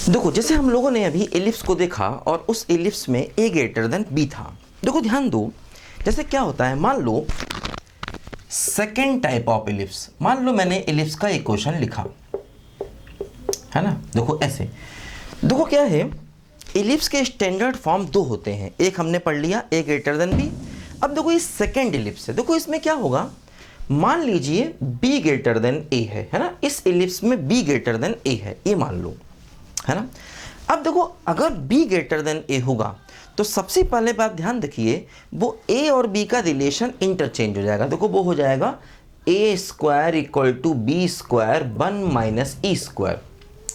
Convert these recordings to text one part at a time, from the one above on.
देखो जैसे हम लोगों ने अभी एलिप्स को देखा और उस एलिप्स में a ग्रेटर देन b था। देखो ध्यान दो, जैसे क्या होता है, मान लो सेकेंड टाइप ऑफ एलिप्स, मान लो मैंने एलिप्स का इक्वेशन लिखा है ना। देखो ऐसे, देखो क्या है, एलिप्स के स्टैंडर्ड फॉर्म दो होते हैं, एक हमने पढ़ लिया a ग्रेटर देन b। अब देखो ये सेकेंड एलिप्स है, देखो इसमें क्या होगा, मान लीजिए b ग्रेटर देन a है ना, इस एलिप्स में b ग्रेटर देन a है, ये मान लो, है ना। अब देखो अगर b ग्रेटर देन a होगा तो सबसे पहले बात ध्यान रखिए, वो a और b का रिलेशन इंटरचेंज हो जाएगा। देखो वो हो जाएगा a square equal to B square 1 minus E square,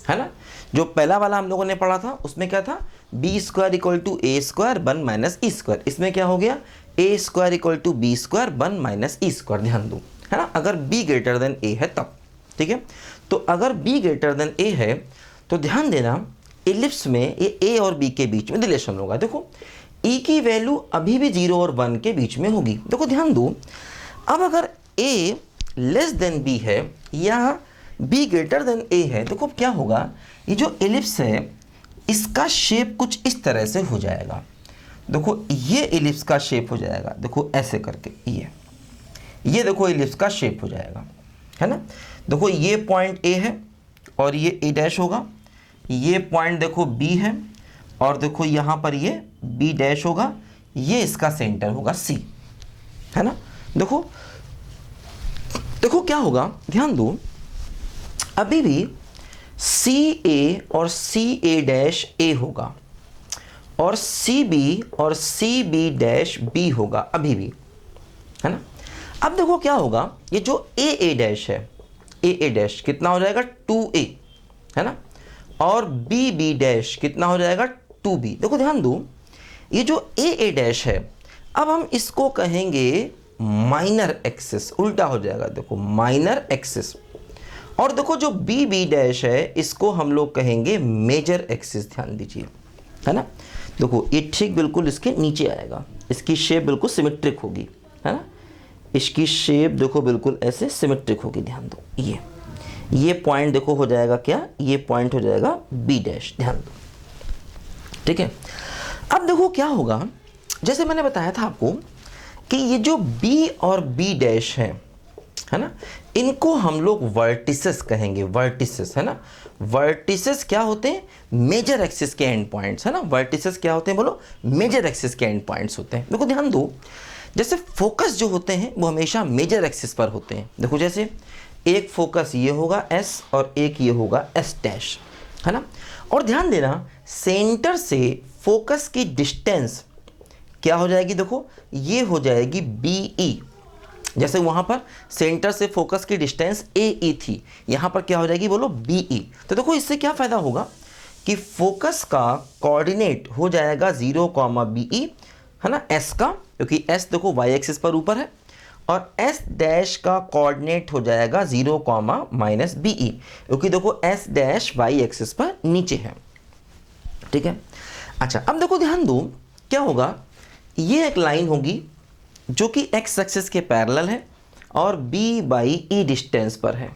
है ना। जो पहला वाला हम लोगों ने पढ़ा था उसमें क्या था, B square equal to A square 1 minus E square. इसमें क्या हो गया, A square equal to B square 1 minus E square. ध्यान दो, है ना, अगर b ग्रेटर देन a है तब, ठीक है। तो अगर b ग्रेटर देन a है तो ध्यान देना एलिप्स में ये a और b के बीच में रिलेशन होगा। देखो e की वैल्यू अभी भी 0 और 1 के बीच में होगी। देखो ध्यान दो, अब अगर a लेस देन b है या b ग्रेटर देन a है, देखो क्या होगा, ये जो एलिप्स है इसका शेप कुछ इस तरह से हो जाएगा। देखो ये एलिप्स का शेप हो जाएगा, देखो ऐसे करके ये देखो एलिप्स का शेप हो जाएगा, है ना। देखो ये पॉइंट a है और ये a डैश होगा, ये पॉइंट देखो b है और देखो यहाँ पर ये b डैश होगा, ये इसका सेंटर होगा c, है ना। देखो देखो क्या होगा, ध्यान दो, अभी भी सी ए और सी ए डैश ए होगा और सी बी और सी बी डैश बी होगा अभी भी, है ना। अब देखो क्या होगा, ये जो ए डैश है, ए डैश कितना हो जाएगा 2a, है ना, और बी डैश कितना हो जाएगा 2b। देखो ध्यान दो, ये जो ए डैश है अब हम इसको कहेंगे माइनर एक्सिस, उल्टा हो जाएगा, देखो माइनर एक्सिस। और देखो जो बी डैश है इसको हम लोग कहेंगे मेजर एक्सिस। ध्यान दीजिए, है ना। देखो ये ठीक बिल्कुल इसके नीचे आएगा, इसकी शेप बिल्कुल सिमेट्रिक होगी, है ना, इसकी शेप देखो बिल्कुल ऐसे सिमेट्रिक होगी। ध्यान दो, ये पॉइंट देखो हो जाएगा क्या, ये पॉइंट हो जाएगा बी डैश, ध्यान दो, ठीक है। अब देखो क्या होगा, जैसे मैंने बताया था आपको कि ये जो बी और बी डैश है ना, इनको हम लोग वर्टिसेस कहेंगे, वर्टिसेस, है ना। वर्टिसेस क्या होते हैं, मेजर एक्सिस के एंड पॉइंट्स, है ना। वर्टिसेस क्या होते हैं, बोलो, मेजर एक्सिस के एंड पॉइंट्स होते हैं। देखो ध्यान दो, जैसे फोकस जो होते हैं वो हमेशा मेजर एक्सिस पर होते हैं। देखो जैसे एक फोकस ये होगा S और एक ये होगा S डैश, है ना। और ध्यान देना, सेंटर से फोकस की डिस्टेंस क्या हो जाएगी, देखो ये हो जाएगी BE। जैसे वहाँ पर सेंटर से फोकस की डिस्टेंस AE थी, यहाँ पर क्या हो जाएगी, बोलो BE। तो देखो इससे क्या फ़ायदा होगा कि फोकस का कोऑर्डिनेट हो जाएगा 0, BE, है ना, S का, क्योंकि S देखो y एक्सिस पर ऊपर है, और S डैश का कोऑर्डिनेट हो जाएगा 0, BE, क्योंकि देखो S डैश y एक्सिस पर नीचे है, ठीक है। अच्छा अब देखो ध्यान दो, क्या होगा, ये एक लाइन होगी जो कि x एक्सिस के पैरेलल है और b/e डिस्टेंस पर है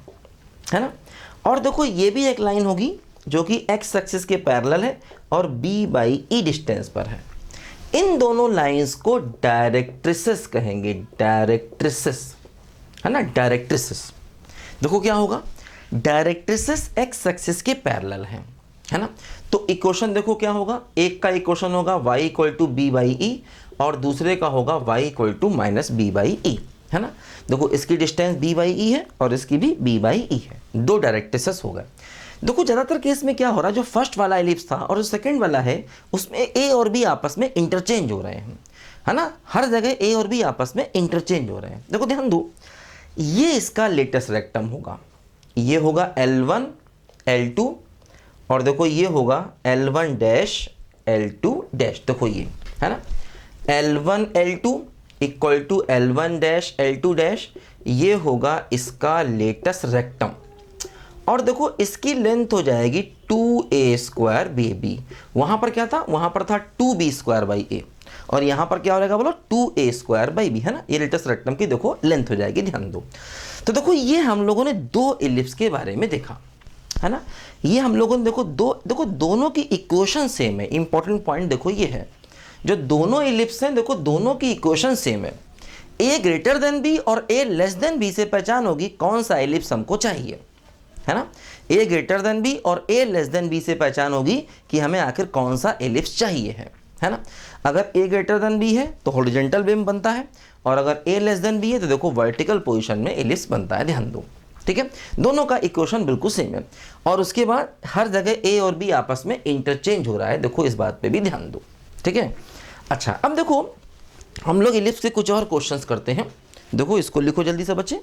ना। और देखो ये भी एक लाइन होगी जो कि x एक्सिस के पैरेलल है और b/e डिस्टेंस पर है। इन दोनों लाइंस को डायरेक्ट्रिसेस कहेंगे, डायरेक्ट्रिसेस, है ना, डायरेक्ट्रिसेस। देखो क्या होगा, डायरेक्ट्रिसेस x एक्सिस के पैरेलल है ना। तो इक्वेशन देखो क्या होगा, एक का इक्वेशन होगा y इक्वल टू b/e और दूसरे का होगा y equal to minus b/e, है ना। देखो इसकी डिस्टेंस b/e है और इसकी भी b/e है, दो डायरेक्ट्रिसेस हो गए। देखो ज़्यादातर केस में क्या हो रहा है, जो फर्स्ट वाला एलिप्स था और जो सेकंड वाला है उसमें a और b आपस में इंटरचेंज हो रहे हैं, है ना। हर जगह a और b आपस में इंटरचेंज हो रहे हैं। देखो ध्यान दो, ये इसका लेटेस्ट रेक्टम होगा, ये होगा L1 L2 और देखो ये होगा L1 डैश L2 डैश। देखो ये, है ना, L1 L2 equal to L1 dash L2 dash, ये होगा इसका लेटेस्ट रेक्टम। और देखो इसकी लेंथ हो जाएगी 2a स्क्वायर BB। वहाँ पर क्या था, वहाँ पर था 2b स्क्वायर बाई a और यहाँ पर क्या हो जाएगा, बोलो 2a स्क्वायर बाई b, है ना। ये लेटेस्ट रेक्टम की देखो लेंथ हो जाएगी, ध्यान दो। तो देखो ये हम लोगों ने दो एलिप्स के बारे में देखा, है ना। ये हम लोगों ने देखो दोनों की इक्वेशन सेम है। इंपॉर्टेंट पॉइंट देखो ये है, जो दोनों इलिप्स हैं देखो दोनों की इक्वेशन सेम है। ए ग्रेटर देन बी और ए लेस देन बी से पहचान होगी कौन सा इलिप्स हमको चाहिए, है ना। ए ग्रेटर देन बी और ए लेस देन बी से पहचान होगी कि हमें आखिर कौन सा इलिप्स चाहिए है ना। अगर ए ग्रेटर देन बी है तो हॉरिजॉन्टल बीम बनता है, और अगर ए लेस देन बी है तो देखो वर्टिकल पोजीशन में इलिप्स बनता है, ध्यान दो, ठीक है। दोनों का इक्वेशन बिल्कुल सेम है, और उसके बाद हर जगह ए और बी आपस में इंटरचेंज हो रहा है, देखो इस बात पे भी ध्यान दो, ठीक है। अच्छा, अब देखो हम लोग इलिप्स के कुछ और क्वेश्चंस करते हैं। देखो इसको लिखो जल्दी से बच्चे।